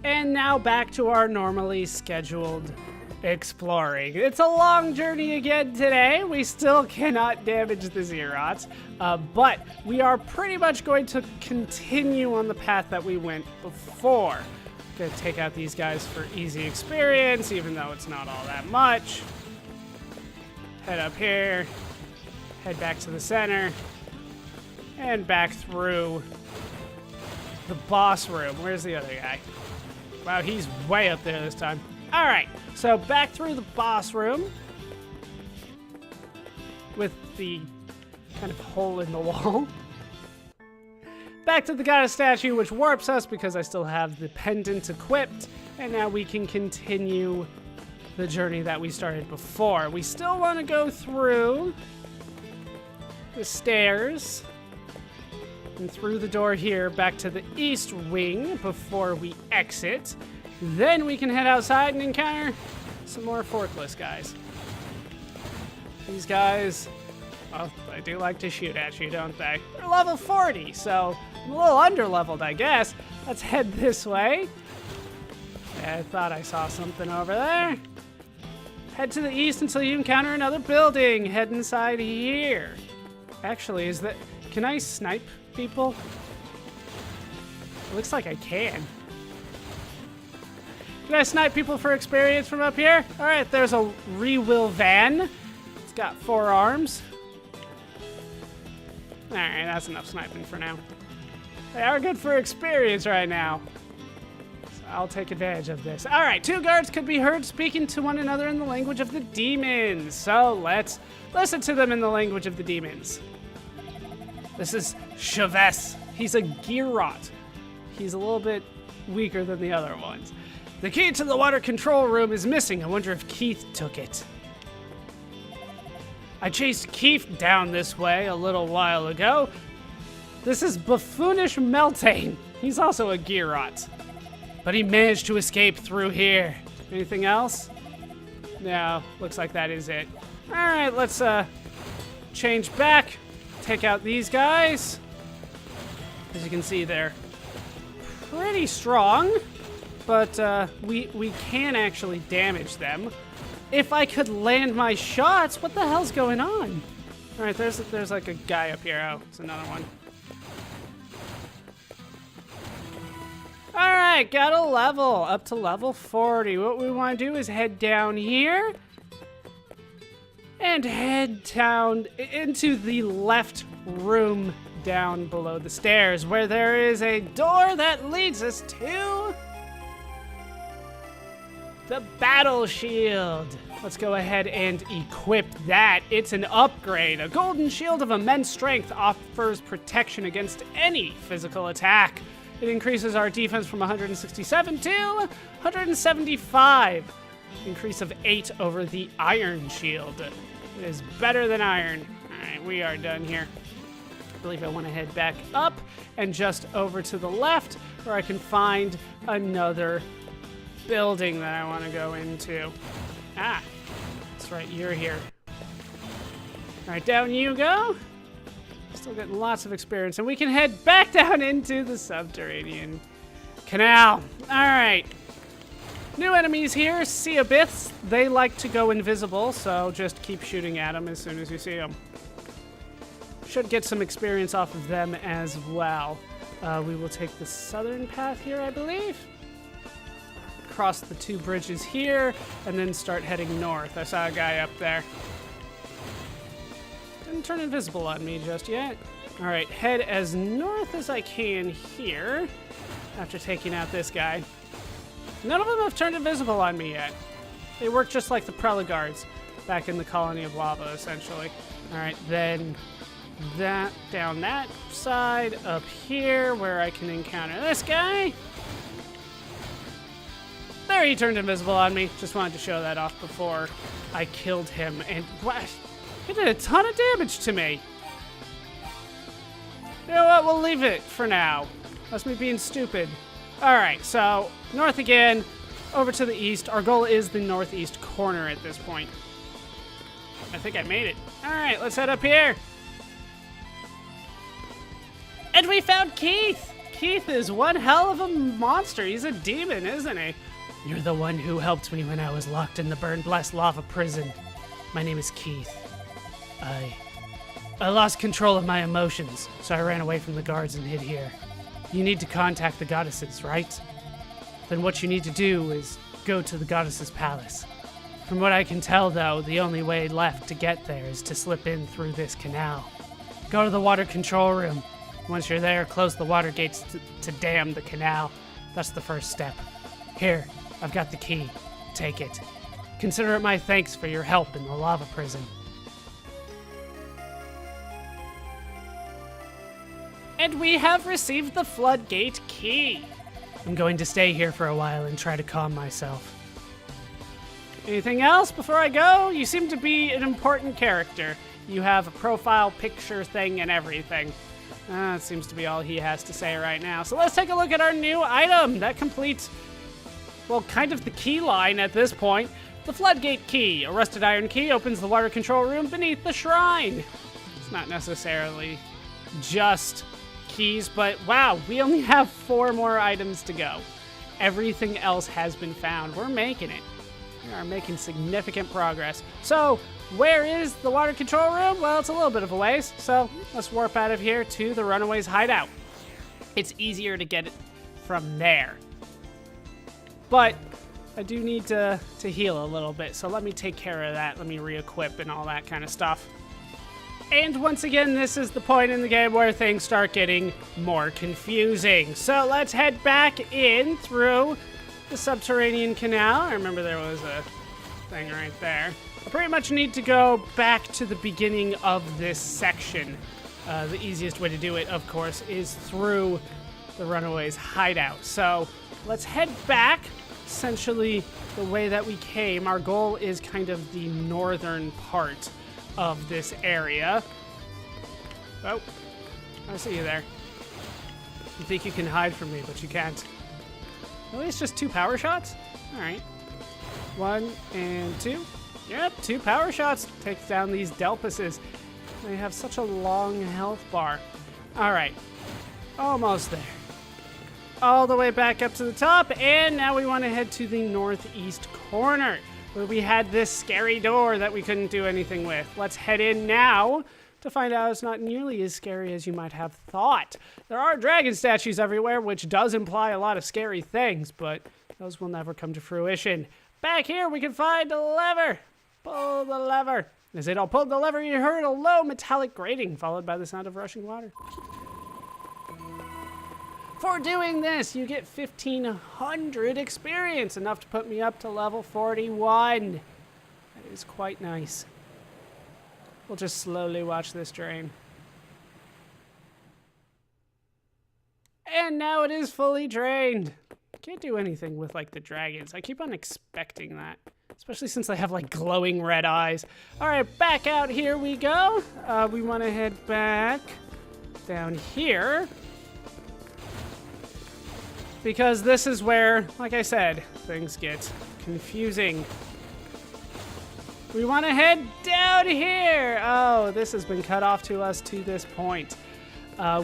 And now back to our normally scheduled exploring. It's a long journey again today. We still cannot damage the Zerots, but we are pretty much going to continue on the path that we went before. Gonna take out these guys for easy experience, even though it's not all that much. Head up here, head back to the center, and back through the boss room. Where's the other guy? Wow, he's way up there this time. All right, so back through the boss room with the kind of hole in the wall. Back to the goddess statue, which warps us because I still have the pendant equipped, and now we can continue the journey that we started before. We still want to go through the stairs and through the door here back to the east wing before we exit. Then we can head outside and encounter some more forkless guys. These guys, well, they do like to shoot at you, don't they? They're level 40, so I'm a little under-leveled, I guess. Let's head this way. I thought I saw something over there. Head to the east until you encounter another building. Head inside here. Actually, can I snipe people? It looks like I can. Can I snipe people for experience from up here? All right, there's a Rewill van. It's got 4 arms. All right, that's enough sniping for now. They are good for experience right now. So I'll take advantage of this. All right, 2 guards could be heard speaking to one another in the language of the demons. So let's listen to them in the language of the demons. This is Chavez. He's a Gearot. He's a little bit weaker than the other ones. The key to the water control room is missing. I wonder if Keith took it. I chased Keith down this way a little while ago. This is Buffoonish Meltane. He's also a Gearot. But he managed to escape through here. Anything else? No, looks like that is it. All right, let's change back. Take out these guys. As you can see, they're pretty strong. But we can actually damage them. If I could land my shots, what the hell's going on? All right, there's like a guy up here. Oh, it's another one. All right, got a level, up to level 40. What we want to do is head down here and head down into the left room down below the stairs where there is a door that leads us to the battle shield. Let's go ahead and equip that. It's an upgrade. A golden shield of immense strength offers protection against any physical attack. It increases our defense from 167 to 175. Increase of 8 over the iron shield. It is better than iron. All right, we are done here. I believe I want to head back up and just over to the left where I can find another building that I want to go into. Ah, that's right, you're here. All right, down you go. Still getting lots of experience, and we can head back down into the subterranean canal. All right. New enemies here, Seabiths. They like to go invisible, so just keep shooting at them as soon as you see them. Should get some experience off of them as well. We will take the southern path here, I believe. Cross the 2 bridges here, and then start heading north. I saw a guy up there. Didn't turn invisible on me just yet. All right, head as north as I can here after taking out this guy. None of them have turned invisible on me yet. They work just like the Prelagards back in the Colony of Lava, essentially. All right, then that down that side, up here where I can encounter this guy. There, he turned invisible on me. Just wanted to show that off before I killed him. And what? He did a ton of damage to me. You know what? We'll leave it for now. That's me being stupid. All right, so north again, over to the east. Our goal is the northeast corner at this point. I think I made it. All right, let's head up here. And we found Keith. Keith is one hell of a monster. He's a demon, isn't he? You're the one who helped me when I was locked in the Burn Blessed Lava prison. My name is Keith. I lost control of my emotions, so I ran away from the guards and hid here. You need to contact the goddesses, right? Then what you need to do is go to the goddesses' palace. From what I can tell, though, the only way left to get there is to slip in through this canal. Go to the water control room. Once you're there, close the water gates to dam the canal. That's the first step. Here, I've got the key. Take it. Consider it my thanks for your help in the lava prison. And we have received the floodgate key. I'm going to stay here for a while and try to calm myself. Anything else before I go? You seem to be an important character. You have a profile picture thing and everything. That seems to be all he has to say right now. So let's take a look at our new item. That completes, well, kind of the key line at this point. The floodgate key. A rusted iron key opens the water control room beneath the shrine. It's not necessarily just keys, but wow, we only have 4 more items to go. Everything else has been found. We're making it. We are making significant progress. So, where is the water control room? Well, it's a little bit of a ways, so let's warp out of here to the Runaways hideout. It's easier to get it from there. But I do need to heal a little bit, so let me take care of that. Let me re-equip and all that kind of stuff. And once again, this is the point in the game where things start getting more confusing. So let's head back in through the subterranean canal. I remember there was a thing right there. I pretty much need to go back to the beginning of this section. The easiest way to do it, of course, is through the Runaways hideout. So let's head back, essentially the way that we came. Our goal is kind of the northern part of this area. Oh, I see you there. You think you can hide from me, but you can't. At least just 2 power shots? All right. 1 and 2. Yep, 2 power shots takes down these Delpuses. They have such a long health bar. All right, almost there. All the way back up to the top, and now we want to head to the northeast corner, where we had this scary door that we couldn't do anything with. Let's head in now to find out it's not nearly as scary as you might have thought. There are dragon statues everywhere, which does imply a lot of scary things, but those will never come to fruition. Back here, we can find a lever. Pull the lever. As Adol pulled the lever, you heard a low metallic grating, followed by the sound of rushing water. For doing this, you get 1,500 experience, enough to put me up to level 41. That is quite nice. We'll just slowly watch this drain. And now it is fully drained. Can't do anything with, like, the dragons. I keep on expecting that, especially since they have, like, glowing red eyes. All right, back out here we go. We want to head back down here, because this is where, like I said, things get confusing. We want to head down here. Oh, this has been cut off to us to this point.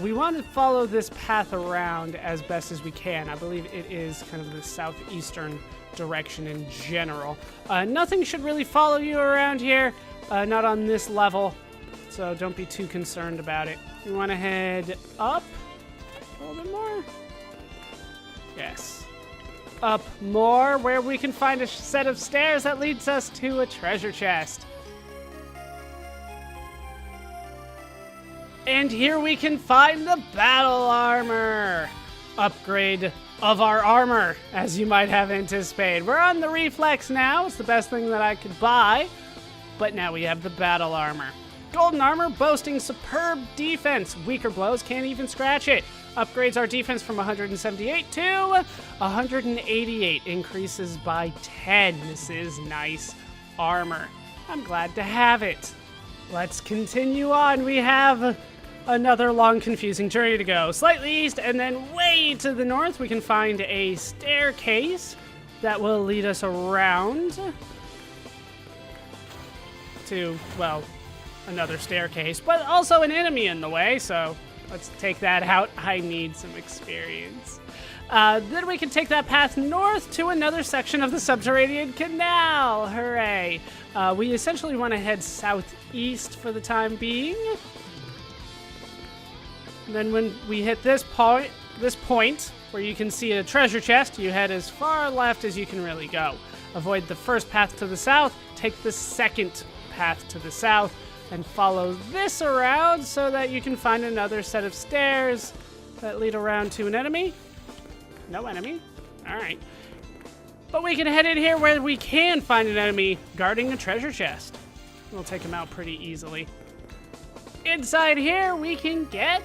We want to follow this path around as best as we can. I believe it is kind of the southeastern direction in general. Nothing should really follow you around here, not on this level, so don't be too concerned about it. We want to head up a little bit more. Yes. Up more, where we can find a set of stairs that leads us to a treasure chest. And here we can find the battle armor. Upgrade of our armor, as you might have anticipated. We're on the reflex now. It's the best thing that I could buy. But now we have the battle armor. Golden armor boasting superb defense. Weaker blows can't even scratch it. Upgrades our defense from 178 to 188. Increases by 10. This is nice armor. I'm glad to have it. Let's continue on. We have another long, confusing journey to go. Slightly east and then way to the north, we can find a staircase that will lead us around to, well, another staircase, but also an enemy in the way, so Let's take that out. I need some experience. Then we can take that path north to another section of the subterranean canal. Hooray. We essentially want to head southeast for the time being. And then when we hit this point where you can see a treasure chest, you head as far left as you can really go. Avoid the first path to the south, take the second path to the south, and follow this around so that you can find another set of stairs that lead around to an enemy. No enemy. All right. But we can head in here where we can find an enemy guarding a treasure chest. We'll take him out pretty easily. Inside here, we can get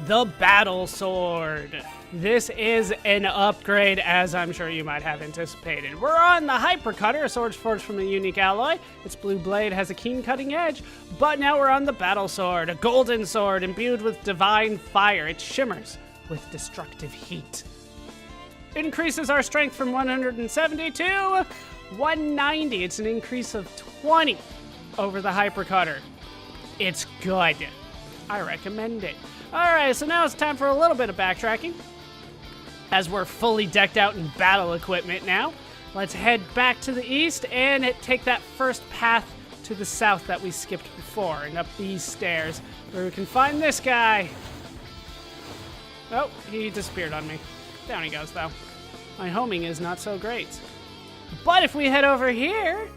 the Battle Sword. This is an upgrade, as I'm sure you might have anticipated. We're on the Hyper Cutter, a sword forged from a unique alloy. Its blue blade has a keen cutting edge, but now we're on the Battle Sword, a golden sword imbued with divine fire. It shimmers with destructive heat. Increases our strength from 170 to 190. It's an increase of 20 over the Hyper Cutter. It's good. I recommend it. All right, so now it's time for a little bit of backtracking. As we're fully decked out in battle equipment now, let's head back to the east and take that first path to the south that we skipped before, and up these stairs where we can find this guy. Oh, he disappeared on me. Down he goes, though. My homing is not so great. But if we head over here,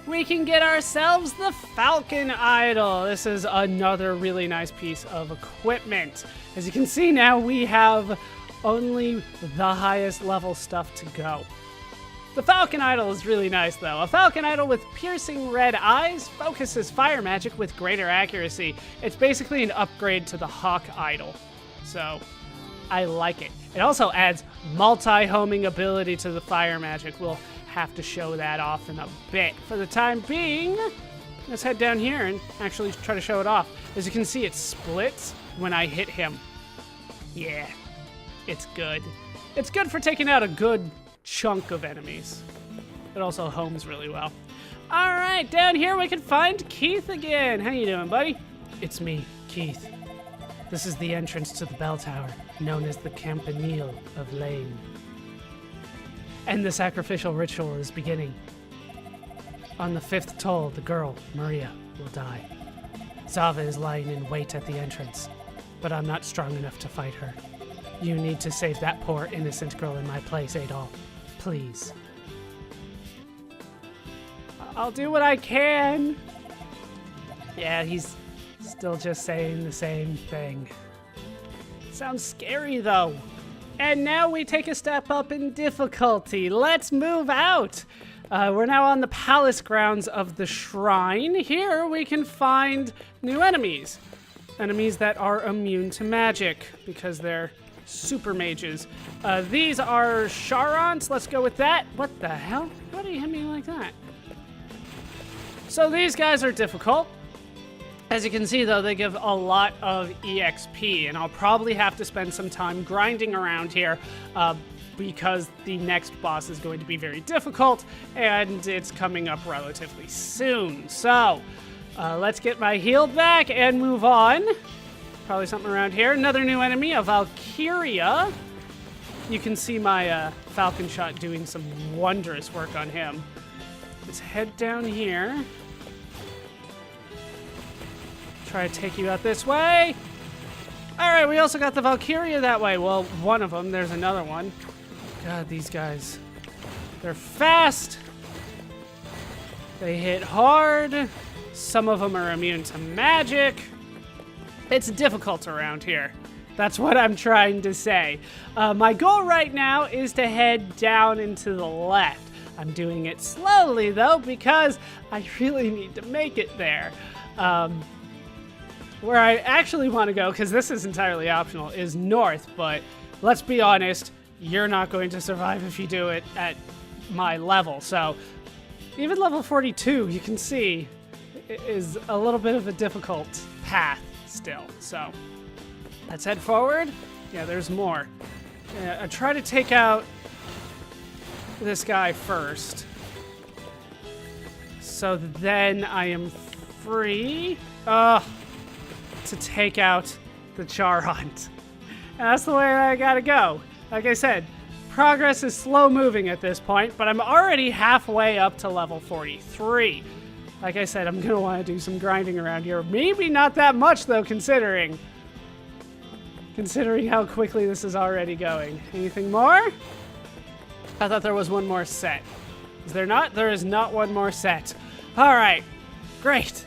we can get ourselves the Falcon Idol. This is another really nice piece of equipment. As you can see now, we have only the highest level stuff to go. The Falcon Idol is really nice, though. A Falcon Idol with piercing red eyes focuses fire magic with greater accuracy. It's basically an upgrade to the Hawk Idol, so I like it. It also adds multi-homing ability to the fire magic. We'll have to show that off in a bit. For the time being, let's head down here and actually try to show it off. As you can see, it splits when I hit him. Yeah, it's good. It's good for taking out a good chunk of enemies. It also homes really well. All right, down here we can find Keith again. How you doing, buddy? It's me, Keith. This is the entrance to the bell tower, known as the Campanile of Lane. And the sacrificial ritual is beginning. On the 5th toll, the girl, Maria, will die. Zava is lying in wait at the entrance, but I'm not strong enough to fight her. You need to save that poor innocent girl in my place, Adolf. Please. I'll do what I can. Yeah, he's still just saying the same thing. Sounds scary, though. And now we take a step up in difficulty. Let's move out. We're now on the palace grounds of the shrine. Here we can find new enemies. Enemies that are immune to magic because they're super mages. These are Charons. Let's go with that. What the hell? Why do you hit me like that? So these guys are difficult. As you can see, though, they give a lot of EXP, and I'll probably have to spend some time grinding around here because the next boss is going to be very difficult, and it's coming up relatively soon. So, let's get my heal back and move on. Probably something around here. Another new enemy, a Valkyria. You can see my Falcon Shot doing some wondrous work on him. Let's head down here. Try to take you out this way. All right, we also got the Valkyria that way. Well, one of them. There's another one. God, these guys. They're fast. They hit hard. Some of them are immune to magic. It's difficult around here. That's what I'm trying to say. My goal right now is to head down and to the left. I'm doing it slowly, though, because I really need to make it there. Where I actually want to go, because this is entirely optional, is north, but let's be honest, you're not going to survive if you do it at my level. So even level 42, you can see, is a little bit of a difficult path still. So let's head forward. Yeah, there's more. I try to take out this guy first. So then I am free to take out the Charhunt. And that's the way I gotta go. Like I said, progress is slow moving at this point, but I'm already halfway up to level 43. Like I said, I'm gonna want to do some grinding around here. Maybe not that much though, considering how quickly this is already going. Anything more? I thought there was one more set. Is there not? There is not one more set. All right, great.